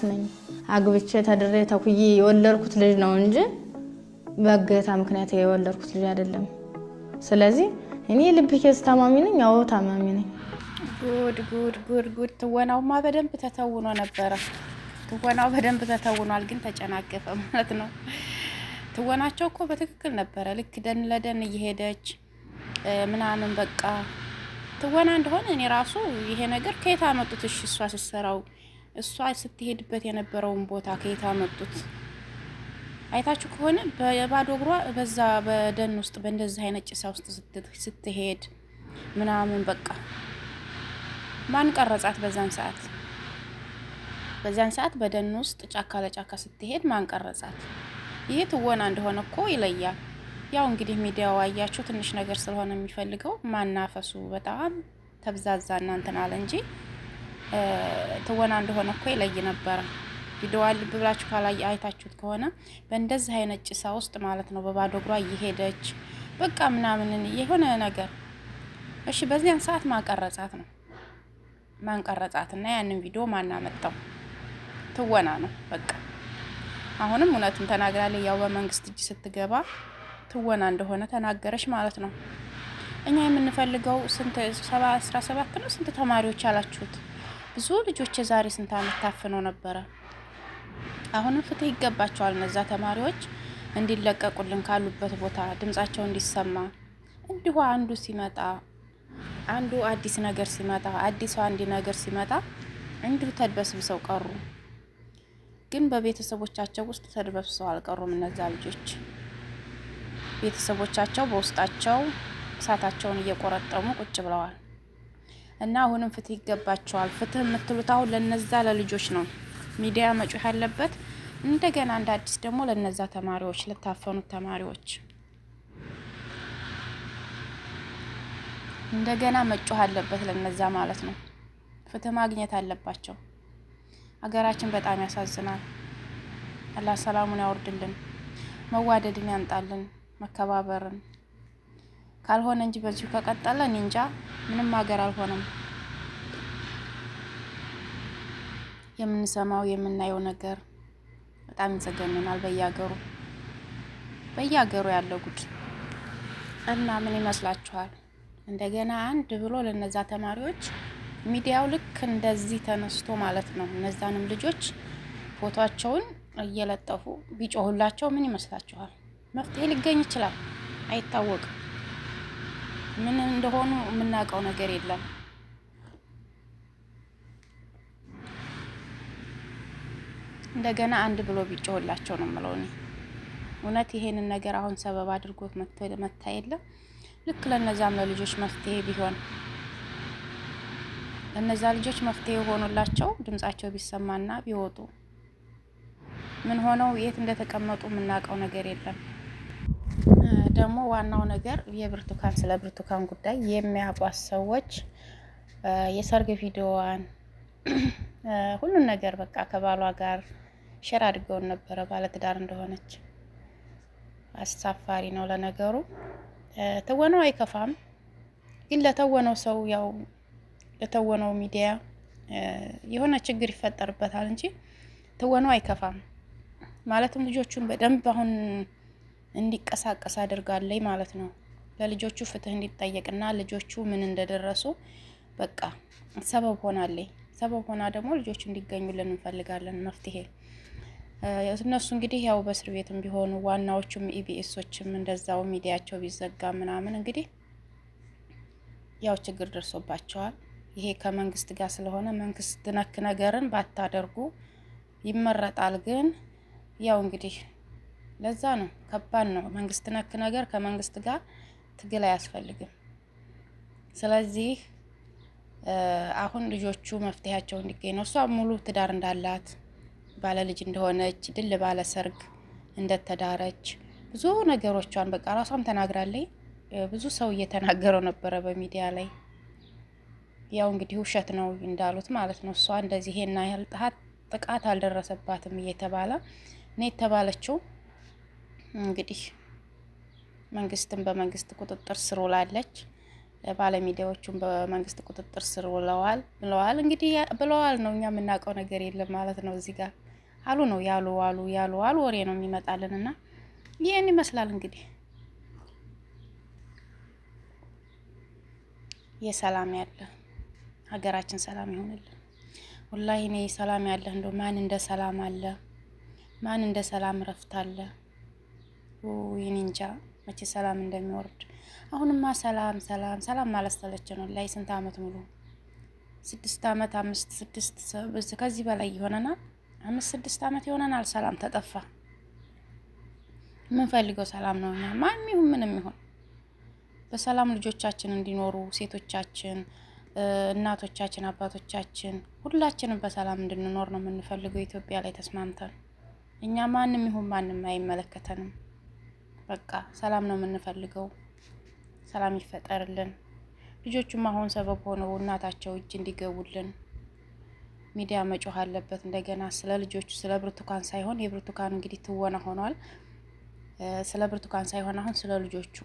ነኝ አግብቼ ተድሬ ተኩዬ የወለድኩት ልጅ ነው እንጂ በእገታ ምክንያት የወለድኩት ልጅ አይደለም። ስለዚህ እኔ ልብ ኬዝ ታማሚ ነኝ። አዎ ታማሚ ነኝ። ጉድ ትወናውማ በደንብ ተተውኖ ነበረ። ትወናው በደንብ ተተውኗል፣ ግን ተጨናገፈ ማለት ነው። ትወናቸው እኮ በትክክል ነበረ። ልክ ደን ለደን እየሄደች ምናምን በቃ ትወና እንደሆነ እኔ ራሱ ይሄ ነገር ከየት አመጡት? እሺ እሷ ስትሰራው እሷ ስትሄድበት የነበረውን ቦታ ከየት አመጡት? አይታችሁ ከሆነ በባዶ እግሯ በዛ በደን ውስጥ በእንደዚህ አይነት ጭሳ ውስጥ ስትሄድ ምናምን በቃ ማን ቀረጻት? በዛን ሰዓት በደን ውስጥ ጫካ ለጫካ ስትሄድ ማን ቀረጻት? ይሄ ትወና እንደሆነ እኮ ይለያል። ያው እንግዲህ ሚዲያው አያችሁ ትንሽ ነገር ስለሆነ የሚፈልገው ማናፈሱ በጣም ተብዛዛ እናንተን አለ እንጂ ትወና እንደሆነ እኮ ይለይ ነበር። ቪዲዮ ልብ ብላችሁ ካላይ አይታችሁት ከሆነ በእንደዚህ አይነት ጭሳ ውስጥ ማለት ነው በባዶ እግሯ እየሄደች በቃ ምናምን የሆነ ነገር። እሺ በዚያን ሰዓት ማንቀረጻት ነው ማንቀረጻትና ያንን ቪዲዮ ማናመጣው? ትወና ነው በቃ። አሁንም እውነቱን ተናግራለች። ያው በመንግስት እጅ ስትገባ ትወና እንደሆነ ተናገረች ማለት ነው። እኛ የምንፈልገው ስንት 17 ነው ስንት ተማሪዎች አላችሁት? ብዙ ልጆች የዛሬ ስንት አመት ታፍነው ነበረ። አሁንም ፍትህ ይገባቸዋል። እነዛ ተማሪዎች እንዲለቀቁልን ካሉበት ቦታ ድምጻቸው እንዲሰማ። እንዲሁ አንዱ ሲመጣ አንዱ አዲስ ነገር ሲመጣ አንድ ነገር ሲመጣ እንዲሁ ተድበስብሰው ቀሩ። ግን በቤተሰቦቻቸው ውስጥ ተድበስብሰው አልቀሩም። እነዛ ልጆች ቤተሰቦቻቸው በውስጣቸው እሳታቸውን እየቆረጠሙ ቁጭ ብለዋል። እና አሁንም ፍትህ ይገባቸዋል። ፍትህ የምትሉት አሁን ለነዛ ለልጆች ነው ሚዲያ መጮህ ያለበት። እንደገና እንደ አዲስ ደግሞ ለነዛ ተማሪዎች ለታፈኑት ተማሪዎች እንደገና መጮህ አለበት ለነዛ ማለት ነው። ፍትህ ማግኘት አለባቸው። ሀገራችን በጣም ያሳዝናል። አላህ ሰላሙን ያወርድልን፣ መዋደድን ያምጣልን፣ መከባበርን። ካልሆነ እንጂ በዚሁ ከቀጠለ እንጃ ምንም ሀገር አልሆነም። የምንሰማው የምናየው ነገር በጣም ይዘገንናል። በየሀገሩ ያለው ጉድ እና ምን ይመስላችኋል? እንደገና አንድ ብሎ ለነዛ ተማሪዎች ሚዲያው ልክ እንደዚህ ተነስቶ ማለት ነው እነዛንም ልጆች ፎቶአቸውን እየለጠፉ ቢጮሁላቸው ምን ይመስላችኋል? መፍትሄ ሊገኝ ይችላል፣ አይታወቅም። ምን እንደሆኑ የምናውቀው ነገር የለም። እንደገና አንድ ብሎ ቢጮህላቸው ነው የምለው እኔ። እውነት ይሄንን ነገር አሁን ሰበብ አድርጎት መታ የለም። ልክ ለነዛም ለልጆች መፍትሄ ቢሆን ለነዛ ልጆች መፍትሄ ሆኖላቸው ድምጻቸው ቢሰማና ቢወጡ ምን ሆነው የት እንደተቀመጡ የምናውቀው ነገር የለም። ደግሞ ዋናው ነገር ስለ ብርቱካን ጉዳይ የሚያውቋት ሰዎች የሰርግ ቪዲዮዋን ሁሉን ነገር በቃ ከባሏ ጋር ሼር አድርገውን ነበረ። ባለትዳር እንደሆነች አሳፋሪ ነው ለነገሩ። ተወነው አይከፋም፣ ግን ለተወነው ሰው ያው ለተወነው ሚዲያ የሆነ ችግር ይፈጠርበታል እንጂ ተወነው አይከፋም። ማለትም ልጆቹን በደንብ አሁን እንዲቀሳቀስ አድርጋለች ማለት ነው። ለልጆቹ ፍትህ እንዲጠየቅና ልጆቹ ምን እንደደረሱ በቃ ሰበብ ሆናለች። ሰበብ ሆና ደግሞ ልጆቹ እንዲገኙልን እንፈልጋለን መፍትሄ። እነሱ እንግዲህ ያው በእስር ቤትም ቢሆኑ ዋናዎቹም ኢቢኤሶችም እንደዛው ሚዲያቸው ቢዘጋ ምናምን እንግዲህ ያው ችግር ደርሶባቸዋል። ይሄ ከመንግስት ጋር ስለሆነ መንግስት ነክ ነገርን ባታደርጉ ይመረጣል። ግን ያው እንግዲህ ለዛ ነው ከባድ ነው። መንግስት ነክ ነገር ከመንግስት ጋር ትግል አያስፈልግም። ስለዚህ አሁን ልጆቹ መፍትሄያቸው እንዲገኝ ነው። እሷ ሙሉ ትዳር እንዳላት ባለ ልጅ እንደሆነች ድል ባለ ሰርግ እንደተዳረች ብዙ ነገሮቿን በቃ ራሷም ተናግራለች። ብዙ ሰው እየተናገረው ነበረ በሚዲያ ላይ። ያው እንግዲህ ውሸት ነው እንዳሉት ማለት ነው። እሷ እንደዚህ ይሄና ያህል ጥቃት አልደረሰባትም እየተባለ ነው የተባለችው። እንግዲህ መንግስትን በመንግስት ቁጥጥር ስር ውላለች። ባለሚዲያዎቹን በመንግስት ቁጥጥር ስር ብለዋል። እንግዲህ ብለዋል ነው፣ እኛ የምናውቀው ነገር የለም ማለት ነው። እዚህ ጋር አሉ ነው ያሉ ወሬ ነው የሚመጣልን እና ይህን ይመስላል እንግዲህ የሰላም ያለ ሀገራችን ሰላም ይሆንልን። ወላሂ እኔ ሰላም ያለ እንደው ማን እንደ ሰላም አለ? ማን እንደ ሰላም ረፍት አለ? ይህን እንጃ መቼ ሰላም እንደሚወርድ። አሁንማ ሰላም ሰላም ሰላም ማለት ሰለቸን ወላሂ። ስንት አመት ሙሉ 6 አመት 5 6 ከዚህ በላይ ይሆነናል። 5 6 አመት ይሆነናል ሰላም ተጠፋ። የምንፈልገው ሰላም ነው። እኛ ማንም ይሁን ምንም ይሁን በሰላም ልጆቻችን እንዲኖሩ፣ ሴቶቻችን፣ እናቶቻችን፣ አባቶቻችን ሁላችንም በሰላም እንድንኖር ነው የምንፈልገው። ኢትዮጵያ ላይ ተስማምተን እኛ ማንም ይሁን ማንም አይመለከተንም። በቃ ሰላም ነው የምንፈልገው። ሰላም ይፈጠርልን። ልጆቹም አሁን ሰበብ ሆነው እናታቸው እጅ እንዲገቡልን ሚዲያ መጮህ አለበት። እንደገና ስለ ልጆቹ ስለ ብርቱካን ሳይሆን የብርቱካን እንግዲህ ትወና ሆኗል። ስለ ብርቱካን ሳይሆን አሁን ስለ ልጆቹ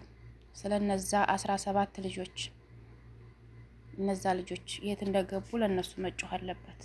ስለ እነዛ 17 ልጆች እነዛ ልጆች የት እንደገቡ ለነሱ መጮህ አለበት።